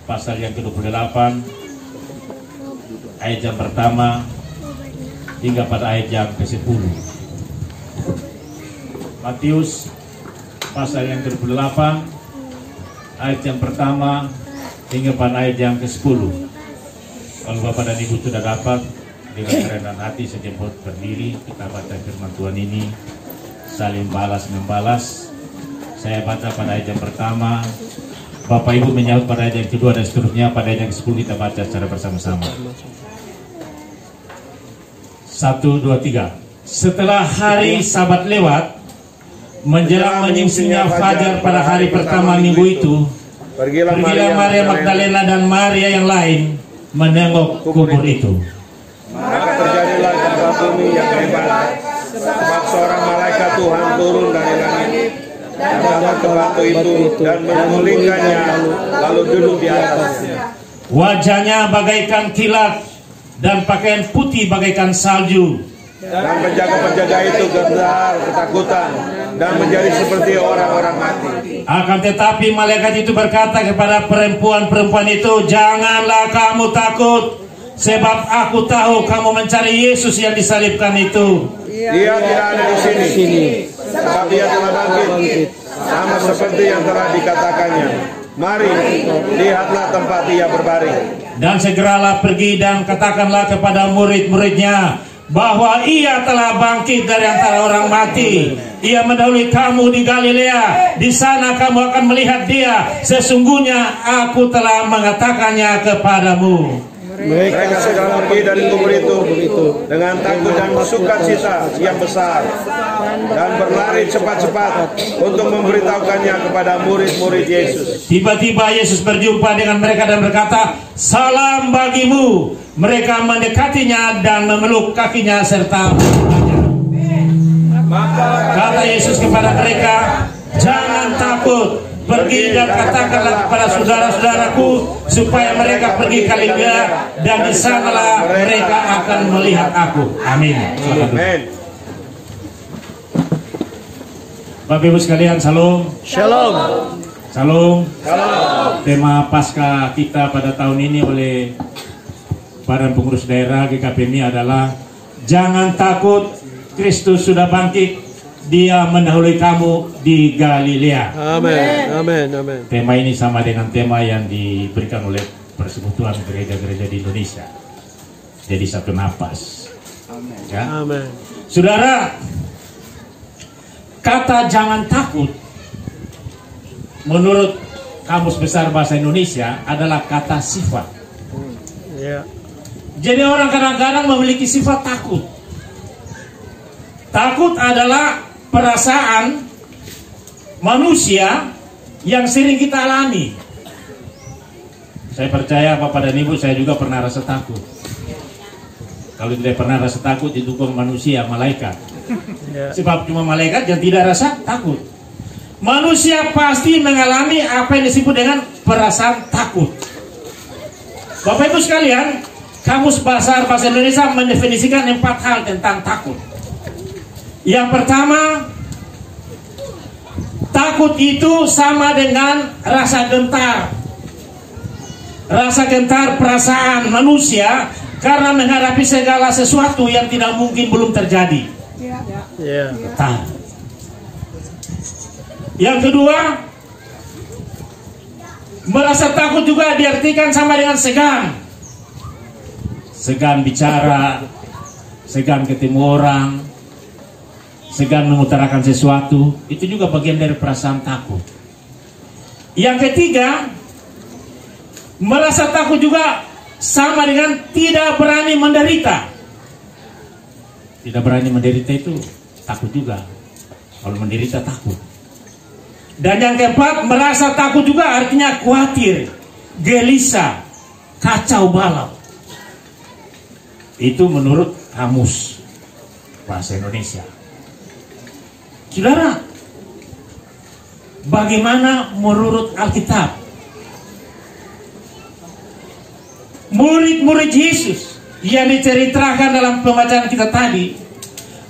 pasal yang ke-28 ayat yang pertama hingga pada ayat yang ke-10. Matius pasal yang ke-28 ayat yang pertama hingga pada ayat yang ke-10. Kalau Bapak dan Ibu sudah dapat, dengan kerendahan hati sejemput berdiri, kita baca firman Tuhan ini saling balas membalas. Saya baca pada ayat yang pertama, Bapak Ibu menyahut pada ayat yang kedua dan seterusnya. Pada ayat yang ke-10 kita baca secara bersama-sama. 1, 2, 3. Setelah hari Sabat lewat, menjelang menyingsingnya fajar pada hari pertama minggu itu, pergilah Maria Magdalena dan Maria yang lain menengok kubur itu. Maka terjadilah gempa bumi yang hebat, sebab seorang malaikat Tuhan turun dari langit dan datang ke batu itu dan menggulingkannya, lalu duduk di atasnya. Wajahnya bagaikan kilat dan pakaian putih bagaikan salju. Dan penjaga-penjaga itu gentar ketakutan dan menjadi seperti orang-orang mati. Akan tetapi malaikat itu berkata kepada perempuan-perempuan itu, janganlah kamu takut, sebab aku tahu kamu mencari Yesus yang disalibkan itu. Dia tidak ada di sini, sebab dia telah bangkit, sama seperti yang telah dikatakannya. Mari, lihatlah tempat dia berbaring. Dan segeralah pergi dan katakanlah kepada murid-muridnya bahwa ia telah bangkit dari antara orang mati. Ia mendahului kamu di Galilea. Di sana kamu akan melihat dia. Sesungguhnya aku telah mengatakannya kepadamu. Mereka segera pergi dari kubur itu dengan takut dan sukacita yang besar, dan berlari cepat-cepat untuk memberitahukannya kepada murid-murid Yesus. Tiba-tiba Yesus berjumpa dengan mereka dan berkata, salam bagimu. Mereka mendekatinya dan memeluk kakinya serta kata Yesus kepada mereka, jangan takut, pergi dan katakanlah kepada saudara-saudaraku supaya mereka pergi ke Galilea, dan di sanalah mereka akan melihat aku. Amin. Amin. Bapak Ibu sekalian, salam. Shalom. Salam. Tema Paskah kita pada tahun ini oleh Badan Pengurus Daerah GKPMI adalah jangan takut, Kristus sudah bangkit, dia mendahului kamu di Galilea. Amin. Amin. Amin. Tema ini sama dengan tema yang diberikan oleh Persekutuan Gereja-Gereja di Indonesia. Jadi satu napas. Amin. Ya? Amin. Saudara, kata jangan takut menurut Kamus Besar Bahasa Indonesia adalah kata sifat. Ya. Jadi orang kadang-kadang memiliki sifat takut. Takut adalah perasaan manusia yang sering kita alami. Saya percaya Bapak dan Ibu, saya juga pernah rasa takut. Kalau tidak pernah rasa takut itu bukan manusia, malaikat. Ya. Sebab cuma malaikat yang tidak rasa takut. Manusia pasti mengalami apa yang disebut dengan perasaan takut. Bapak Ibu sekalian, Kamus Besar Bahasa Indonesia mendefinisikan 4 hal tentang takut. Yang pertama, takut itu sama dengan rasa gentar. Rasa gentar perasaan manusia karena menghadapi segala sesuatu yang tidak mungkin belum terjadi. Ya. Gentar. Yang kedua, merasa takut juga diartikan sama dengan segan. Segan bicara, segan ketemu orang, segan mengutarakan sesuatu. Itu juga bagian dari perasaan takut. Yang ketiga, merasa takut juga sama dengan tidak berani menderita. Tidak berani menderita itu takut juga. Kalau menderita takut. Dan yang keempat, merasa takut juga artinya khawatir, gelisah, kacau balau. Itu menurut Kamus Bahasa Indonesia. Saudara, bagaimana menurut Alkitab? Murid-murid Yesus yang diceritakan dalam pembacaan kita tadi,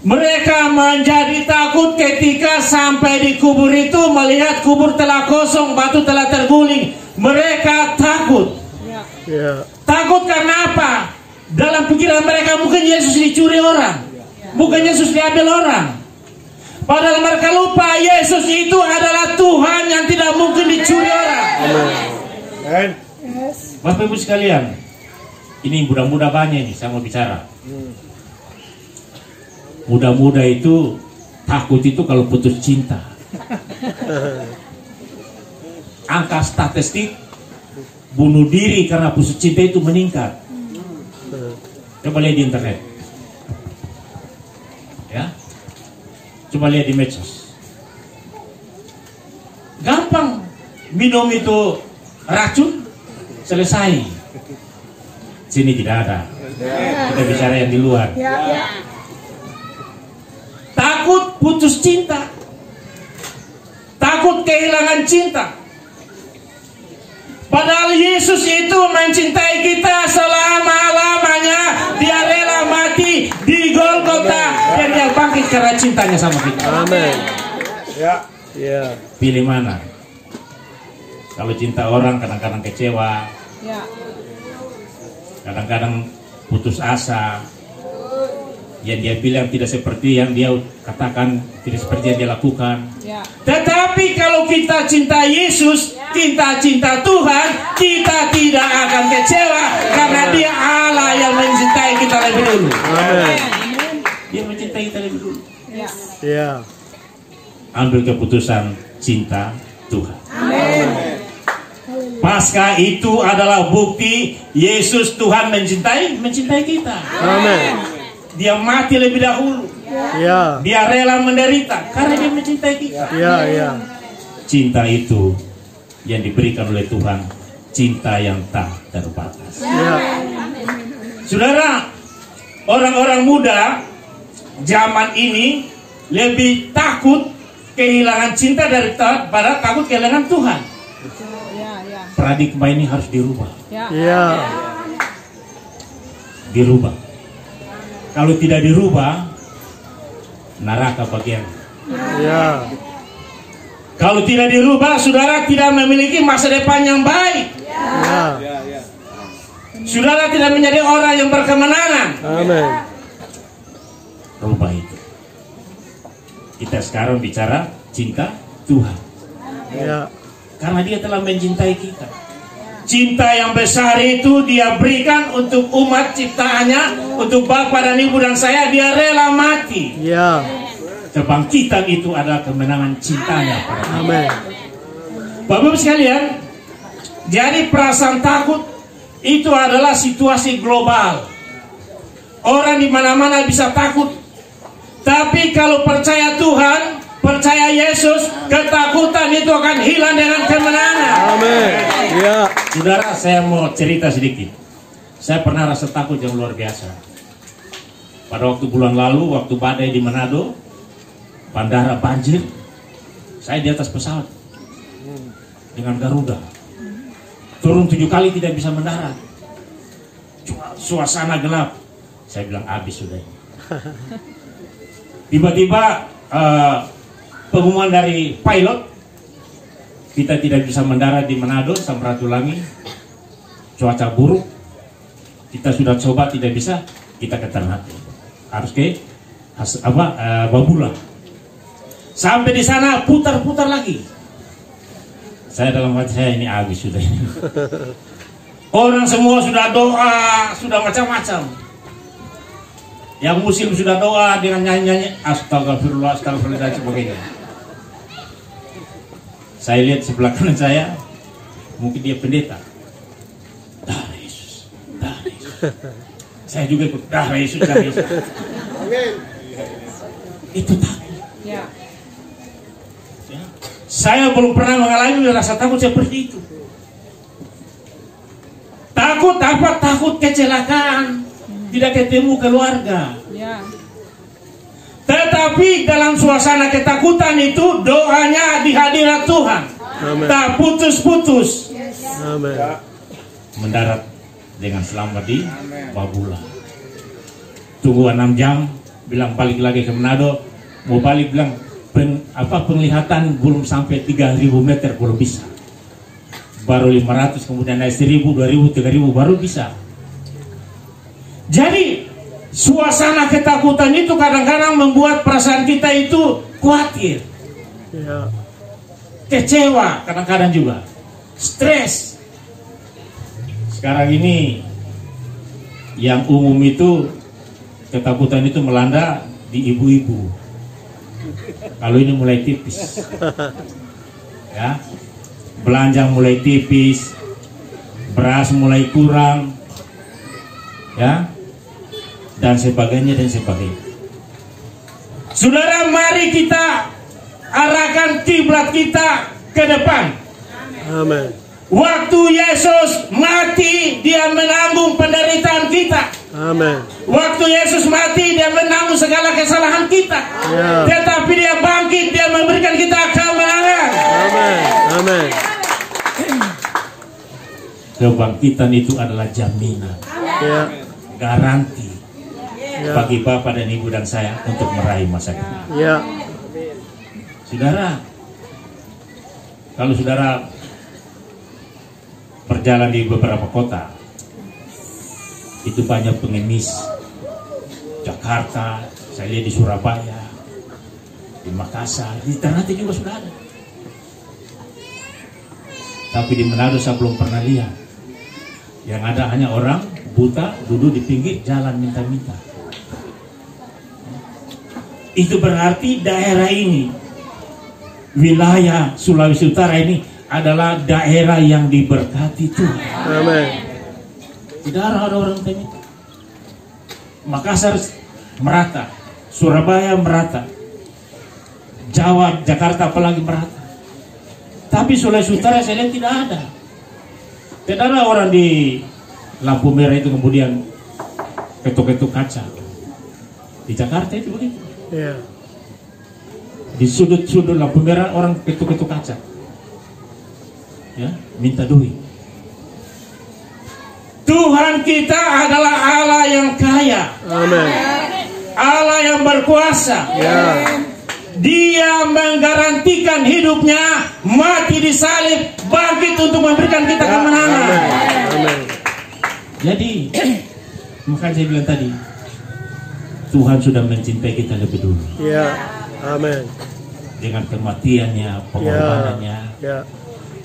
mereka menjadi takut ketika sampai di kubur itu, melihat kubur telah kosong, batu telah terguling, Mereka takut. Ya. Takut karena apa? Dalam pikiran mereka mungkin Yesus dicuri orang, bukan Yesus diambil orang. Padahal mereka lupa Yesus itu adalah Tuhan yang tidak mungkin dicuri orang. Amen. Bapak Ibu sekalian, ini muda-muda banyak nih saya mau bicara. Muda-muda itu takut itu kalau putus cinta. Angka statistik bunuh diri karena putus cinta itu meningkat. Coba lihat di internet, ya. Coba lihat di medsos. Gampang, minum itu racun, selesai. Sini tidak ada. Kita bicara yang di luar. Takut putus cinta, takut kehilangan cinta. Padahal Yesus itu mencintai kita selama-lamanya. Dia rela mati di Golgota dan dia bangkit karena cintanya sama kita. Amin. Ya. Ya. Pilih mana? Kalau cinta orang kadang-kadang kecewa, kadang-kadang putus asa. Yang dia bilang tidak seperti yang dia katakan, tidak seperti yang dia lakukan. Tetapi kalau kita cinta Yesus, kita cinta Tuhan, kita tidak akan kecewa karena Dia Allah yang mencintai kita lebih dulu. Amin. Dia mencintai kita lebih dulu. Ya. Ambil keputusan cinta Tuhan. Amin. Pasca itu adalah bukti Yesus Tuhan mencintai kita. Amin. Dia mati lebih dahulu. Ya. Dia rela menderita karena dia mencintai kita. Ya, ya. Cinta itu yang diberikan oleh Tuhan, cinta yang tak terbatas. Ya. Saudara, orang-orang muda zaman ini lebih takut kehilangan cinta daripada takut kehilangan Tuhan. Paradigma ini harus dirubah. Ya. Dirubah. Kalau tidak dirubah, neraka bagian. Ya. Kalau tidak dirubah, saudara tidak memiliki masa depan yang baik. Ya. Saudara tidak menjadi orang yang berkemenangan. Amin. Rubah itu. Kita sekarang bicara cinta Tuhan. Ya. Karena Dia telah mencintai kita. Cinta yang besar itu Dia berikan untuk umat ciptaannya, untuk Bapa dan Ibu dan saya. Dia rela mati. Ya. Kebangkitan itu adalah kemenangan cintanya pada kita. Amin. Bapak-Ibu sekalian, jadi perasaan takut itu adalah situasi global. Orang di mana-mana bisa takut. Tapi kalau percaya Tuhan, percaya Yesus, ketakutan itu akan hilang dengan kemenangan. Amin. Ya. Saudara, saya mau cerita sedikit. Saya pernah rasa takut yang luar biasa. Pada waktu bulan lalu, waktu badai di Manado, bandara banjir, saya di atas pesawat dengan Garuda. Turun 7 kali tidak bisa mendarat. Suasana gelap. Saya bilang habis sudah. Tiba-tiba pengumuman dari pilot, kita tidak bisa mendarat di Manado, Samratulangi, cuaca buruk, kita sudah coba tidak bisa, kita ke Ternate, harus ke Babula. Sampai di sana putar-putar lagi. Saya dalam hati saya ini habis sudah ini. Orang semua sudah doa, sudah macam-macam. Yang muslim sudah doa dengan nyanyi-nyanyi astagfirullah, astagfirullah dan sebagainya. Saya lihat sebelah kanan saya, mungkin dia pendeta. Darah Yesus, darah Yesus. Saya juga ikut darah Yesus, darah Yesus. Itu takut. Ya. Saya belum pernah mengalami rasa takut seperti itu. Takut apa? Takut kecelakaan, tidak ketemu keluarga. Ya. Tetapi dalam suasana ketakutan itu doanya di hadirat Tuhan. Amen. Tak putus-putus. Amin. Mendarat dengan selamat di Babula. Tunggu 6 jam, bilang balik lagi ke Manado. Mau balik bilang penglihatan belum sampai 3.000 meter belum bisa. baru 500, kemudian naik 1000, 2000, 3000 baru bisa. Jadi suasana ketakutan itu kadang-kadang membuat perasaan kita itu khawatir, Ya. kecewa, kadang-kadang juga stres. Sekarang ini yang umum itu ketakutan itu melanda di ibu-ibu. Kalau ini mulai tipis, ya, belanja mulai tipis, beras mulai kurang, ya, dan sebagainya dan sebagainya. Saudara, mari kita arahkan kiblat kita ke depan. Amin. Waktu Yesus mati, dia menanggung penderitaan kita. Amin. Waktu Yesus mati, dia menanggung segala kesalahan kita. Ya. Tetapi dia bangkit, dia memberikan kita kemenangan. Amin. Amin. Kebangkitan itu adalah jaminan, Ya. garansi Ya. bagi Bapak dan Ibu dan saya untuk meraih masa depan. Ya. Saudara, kalau saudara berjalan di beberapa kota, itu banyak pengemis. Jakarta, saya lihat di Surabaya, di Makassar, di Ternate juga sudah ada. Tapi di Manado saya belum pernah lihat. Yang ada hanya orang buta duduk di pinggir jalan minta-minta. Itu berarti daerah ini, wilayah Sulawesi Utara ini adalah daerah yang diberkati Tuhan. Amin. Tidak ada orang minta-minta. Makassar merata, Surabaya merata, Jawa, Jakarta apalagi merata. Tapi Sulawesi Utara saya lihat tidak ada. Tidak ada orang di lampu merah itu kemudian ketuk-ketuk kaca. Di Jakarta itu begitu. Ya. Di sudut-sudut lampu merah orang ketuk-ketuk kaca, ya, minta duit. Tuhan kita adalah Allah yang kaya, Amin. Allah yang berkuasa. Ya. Dia menggarantikan hidupnya, mati di salib, bangkit untuk memberikan kita kemenangan. Amin. Jadi makanya saya bilang tadi, Tuhan sudah mencintai kita lebih dulu. Ya. Amin. Dengan kematiannya, pengorbanannya, Ya.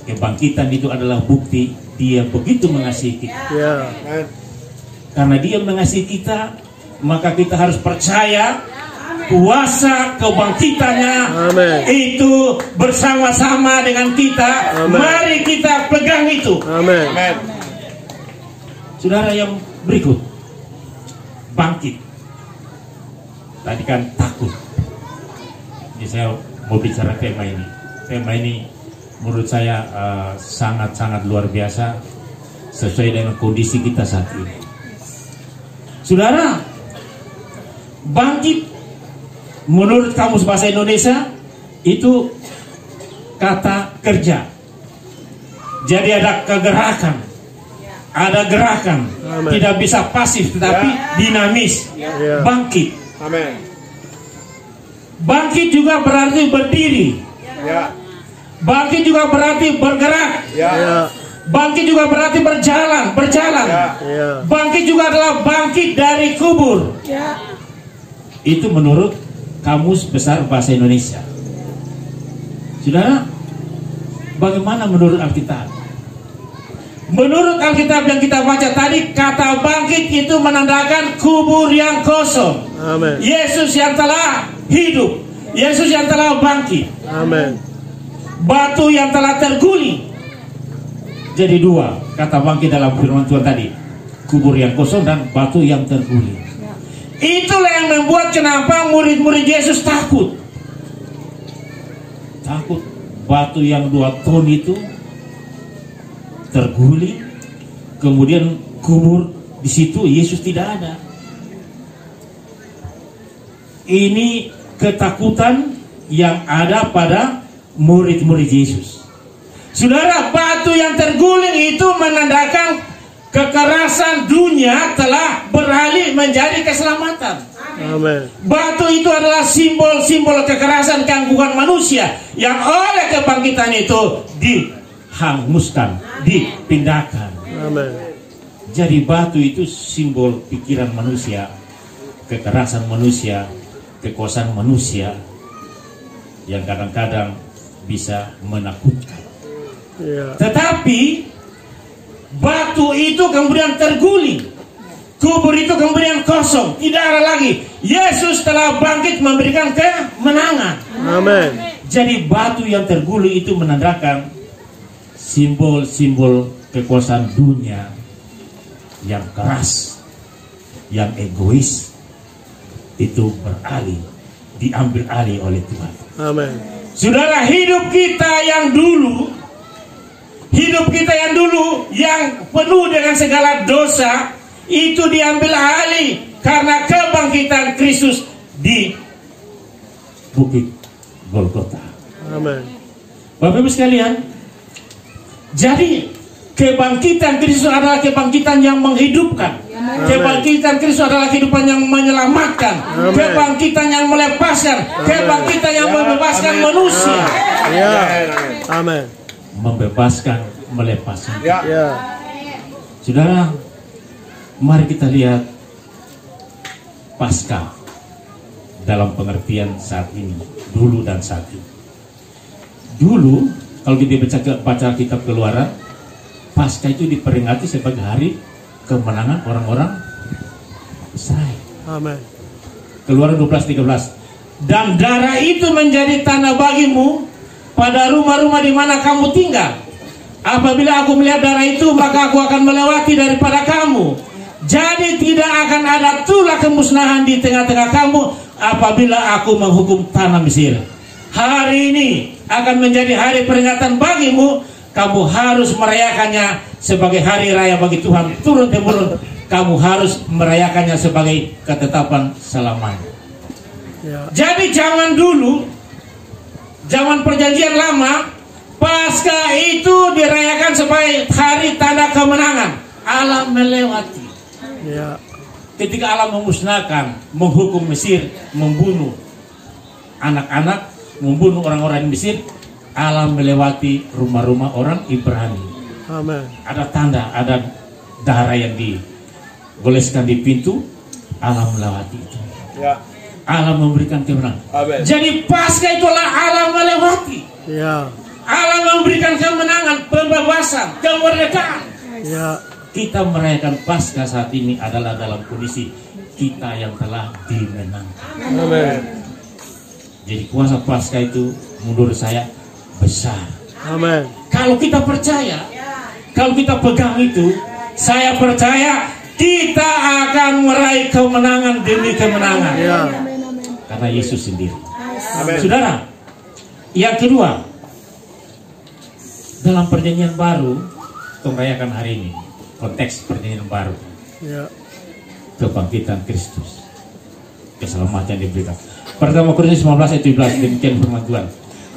kebangkitan itu adalah bukti Dia begitu mengasihi kita. Ya. Karena Dia mengasihi kita, maka kita harus percaya kuasa kebangkitannya Amin. itu bersama-sama dengan kita. Amin. Mari kita pegang itu. Amin. Saudara, yang berikut, bangkit. Tadi kan takut. Ini saya mau bicara tema ini. Tema ini menurut saya sangat-sangat luar biasa, sesuai dengan kondisi kita saat ini. Saudara, bangkit menurut Kamus Bahasa Indonesia itu kata kerja. Jadi ada kegerakan, ada gerakan. Amen. Tidak bisa pasif tetapi dinamis. Ya. Bangkit. Amin. Bangkit juga berarti berdiri. Ya. Bangkit juga berarti bergerak. Ya. Ya. Bangkit juga berarti berjalan. Ya. Ya. Bangkit juga adalah bangkit dari kubur. Itu menurut Kamus Besar Bahasa Indonesia. Saudara, bagaimana menurut Alkitab? Menurut Alkitab yang kita baca tadi, kata bangkit itu menandakan kubur yang kosong. Amin. Yesus yang telah hidup, Yesus yang telah bangkit. Amin. Batu yang telah terguling jadi dua, kata bangkit dalam firman Tuhan tadi, kubur yang kosong dan batu yang terguling. Itulah yang membuat kenapa murid-murid Yesus takut. Takut batu yang 2 ton itu terguling, kemudian kubur di situ Yesus tidak ada. Ini ketakutan yang ada pada murid-murid Yesus. Saudara, batu yang terguling itu menandakan kekerasan dunia telah beralih menjadi keselamatan. Amin. Batu itu adalah simbol-simbol kekerasan gangguan manusia yang oleh kebangkitan itu dihanguskan, dipindahkan. Amin. Jadi batu itu simbol pikiran manusia, kekerasan manusia, kekuasaan manusia yang kadang-kadang bisa menakutkan. Ya. Tetapi batu itu kemudian terguling, kubur itu kemudian kosong, tidak ada lagi. Yesus telah bangkit memberikan kemenangan. Amin. Jadi batu yang terguling itu menandakan simbol-simbol kekuasaan dunia yang keras, yang egois, itu beralih, diambil alih oleh Tuhan. Amin. Saudara, hidup kita yang dulu yang penuh dengan segala dosa itu diambil alih karena kebangkitan Kristus di Bukit Golgota. Amin. Bapak Ibu sekalian, jadi kebangkitan Kristus adalah kebangkitan yang menghidupkan. Amen. Kebangkitan Kristus adalah kehidupan yang menyelamatkan. Amen. Kebangkitan yang melepaskan. Amen. Kebangkitan yang membebaskan Amen. manusia. Ya. Amin. Membebaskan, melepaskan. Ya. Ya. Saudara, mari kita lihat Paskah dalam pengertian saat ini, dulu dan saat ini. Dulu, kalau kita baca kitab Keluaran, Paskah itu diperingati sebagai hari kemenangan orang-orang Israel. Amin. Keluaran 12:13. Dan darah itu menjadi tanda bagimu pada rumah-rumah di mana kamu tinggal. Apabila aku melihat darah itu, maka aku akan melewati daripada kamu. Jadi tidak akan ada tulah kemusnahan di tengah-tengah kamu apabila aku menghukum tanah Mesir. Hari ini akan menjadi hari peringatan bagimu. Kamu harus merayakannya sebagai hari raya bagi Tuhan turun-temurun. Kamu harus merayakannya sebagai ketetapan selamanya. Ya. Jadi zaman dulu, zaman perjanjian lama, Paskah itu dirayakan sebagai hari tanda kemenangan. Allah melewati. Ya. Ketika Allah memusnahkan, menghukum Mesir, membunuh anak-anak, membunuh orang-orang di Mesir, Allah melewati rumah-rumah orang Ibrani. Amin. Ada tanda, ada darah yang digoleskan di pintu, Allah melewati itu. Ya. Allah memberikan kemenangan. Amin. Jadi Paskah itulah Allah melewati. Ya. Allah memberikan kemenangan, pembebasan, kemerdekaan. Ya. Kita merayakan Paskah saat ini adalah dalam kondisi kita yang telah dimenangkan. Amin. Jadi kuasa Paskah itu menurut saya besar. Amin. Kalau kita percaya, kalau kita pegang itu, saya percaya kita akan meraih kemenangan demi kemenangan. Ya. Karena Yesus sendiri. Amin. Saudara, yang kedua, dalam perjanjian baru, kita merayakan hari ini, konteks perjanjian baru, Ya. kebangkitan Kristus, keselamatan diberikan. Pertama Korintus 15 ayat 17, demikian firman Tuhan.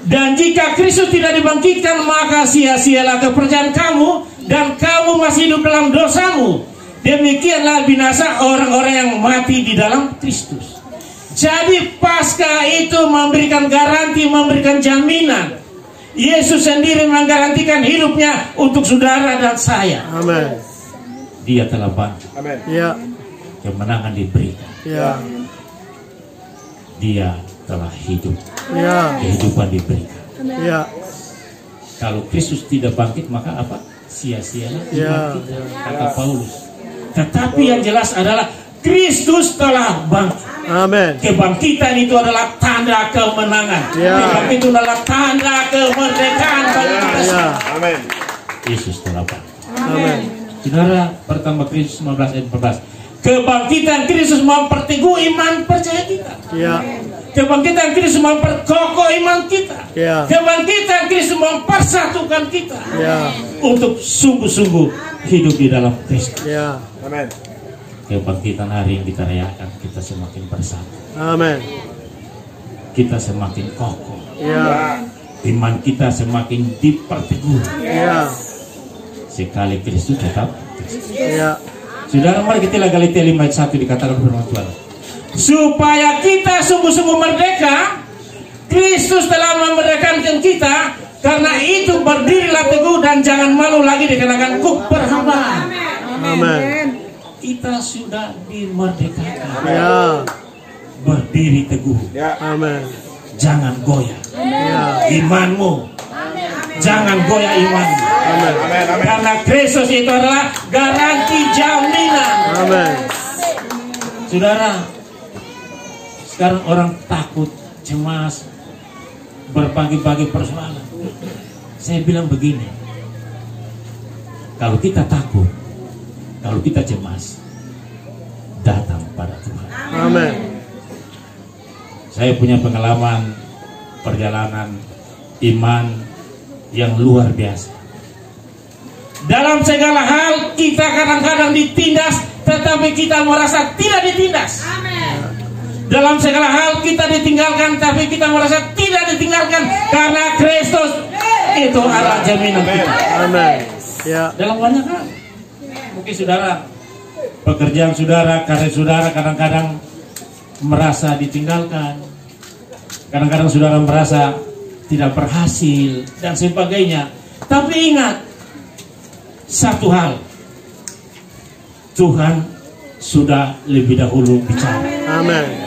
Dan jika Kristus tidak dibangkitkan, maka sia-sialah kepercayaan kamu dan kamu masih hidup dalam dosamu. Demikianlah binasa orang-orang yang mati di dalam Kristus. Jadi Paskah itu memberikan garansi, memberikan jaminan. Yesus sendiri menggarantikan hidupnya untuk saudara dan saya. Amin. Dia telah bangkit, Amin. Ya. kemenangan diberikan. Ya. Dia telah hidup, Ya. kehidupan diberikan. Ya. Kalau Kristus tidak bangkit, maka apa? Sia-sialah Ya. iman kita, kata Paulus. Tetapi yang jelas adalah Kristus telah bangkit. Amin. Kebangkitan itu adalah tanda kemenangan. Ya. Kebangkitan itu adalah tanda kemerdekaan bagi kita Ya. semua. Amin. Yesus telah bangkit. Amin. Saudara, pertama Kristus 15 ayat 14. Kebangkitan Kristus memperteguh iman percaya kita. Ya. Kebangkitan Kristus memperkokoh iman kita. Ya. Kebangkitan Kristus mempersatukan kita Ya. untuk sungguh-sungguh hidup di dalam Kristus. Ya. Amin. Kebangkitan hari yang kita rayakan, kita semakin bersatu, Amin. kita semakin kokoh, Ya. iman kita semakin diperteguh. Ya. Sekali Kristus tetap Kristus. Ya. Saudara, mari kita lihat Galatia 5 ayat 1 dikatakan firman Tuhan. Supaya kita sungguh-sungguh merdeka, Kristus telah memerdekakan kita, Karena itu berdirilah teguh dan jangan malu lagi dikenakan kuk perhambaan. Amin. Kita sudah dimerdekakan. Ya. Berdiri teguh. Amin. Jangan goyah. Ya. Imanmu. Jangan goyah imanmu. Amin. Karena Kristus itu adalah garansi jaminan. Amin. Saudara, sekarang orang takut, cemas, berbagai-bagai persoalan. Saya bilang begini, kalau kita takut, kalau kita cemas, datang pada Tuhan. Amin. Saya punya pengalaman perjalanan iman yang luar biasa. Dalam segala hal kita kadang-kadang ditindas, tetapi kita merasa tidak ditindas. Dalam segala hal kita ditinggalkan, tapi kita merasa tidak ditinggalkan karena Kristus itu adalah jaminan kita. Amin. Ya. Dalam banyak hal, mungkin saudara, pekerjaan saudara, karir saudara kadang-kadang merasa ditinggalkan, kadang-kadang saudara merasa tidak berhasil dan sebagainya. Tapi ingat satu hal, Tuhan sudah lebih dahulu bicara. Amin.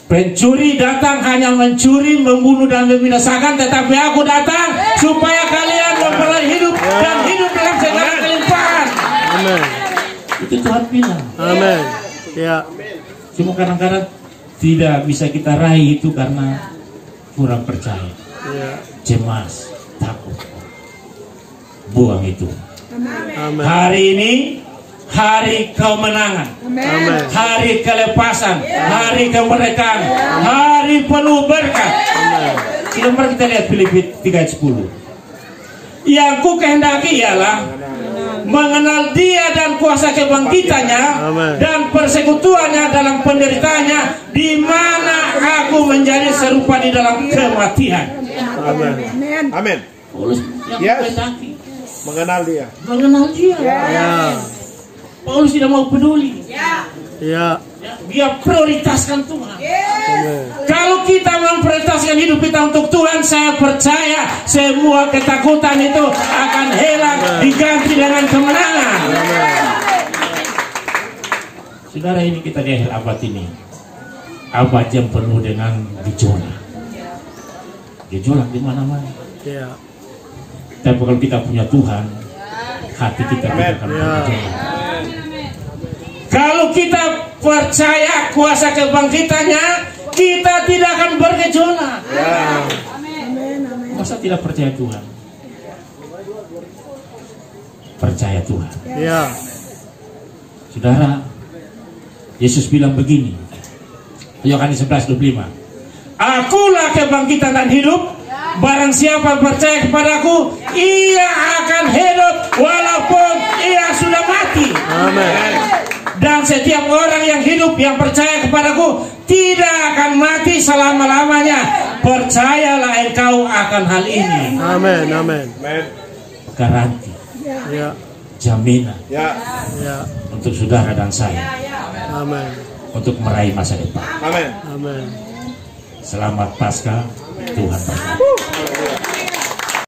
Pencuri datang hanya mencuri, membunuh dan membinasakan, tetapi aku datang supaya kalian memperoleh hidup dan hidup dalam segala kelimpahan. Amin. Itu Tuhan bilang. Amin. Ya. Cuma kadang-kadang tidak bisa kita raih itu karena kurang percaya, Ya. cemas, takut. Buang itu. Amin. Hari ini hari kemenangan, Amin. hari kelepasan, hari kemerdekaan, hari penuh berkat. Amin. Mari kita lihat Filipi 3:10. Yang ku kehendaki ialah mengenal Dia dan kuasa kebangkitannya Amin. dan persekutuannya dalam penderitaannya, di mana aku menjadi serupa di dalam kematian. Amin. Amin. Paulus yang Yes. kehendaki Mengenal Dia. mengenal Dia. Ya. Paulus tidak mau peduli. Ya. Ya, dia prioritaskan Tuhan. Amin. Kalau kita memprioritaskan hidup kita untuk Tuhan, saya percaya semua ketakutan itu akan hilang, diganti dengan kemenangan. Saudara, ini kita di akhir abad ini, abad yang penuh dengan gejolak, gejolak di mana-mana. Ya. Tapi kalau kita punya Tuhan, hati kita tidak akan bergejolak. Kalau kita percaya kuasa kebangkitannya, kita tidak akan bergejolak. Masa tidak percaya Tuhan? Percaya Tuhan. Ya. Saudara, Yesus bilang begini, Yohanes 11:25. Akulah kebangkitan dan hidup. Barang siapa percaya kepadaku, ia akan hidup walaupun ia sudah mati. Amin. Dan setiap orang yang hidup, yang percaya kepadaku, tidak akan mati selama-lamanya. Percayalah engkau akan hal ini. Amin. Amin. Amin. Garansi, Ya. jaminan Ya. Ya. untuk saudara dan saya, Amin. untuk meraih masa depan. Amin. Amin. Selamat Paskah, Tuhan berkati.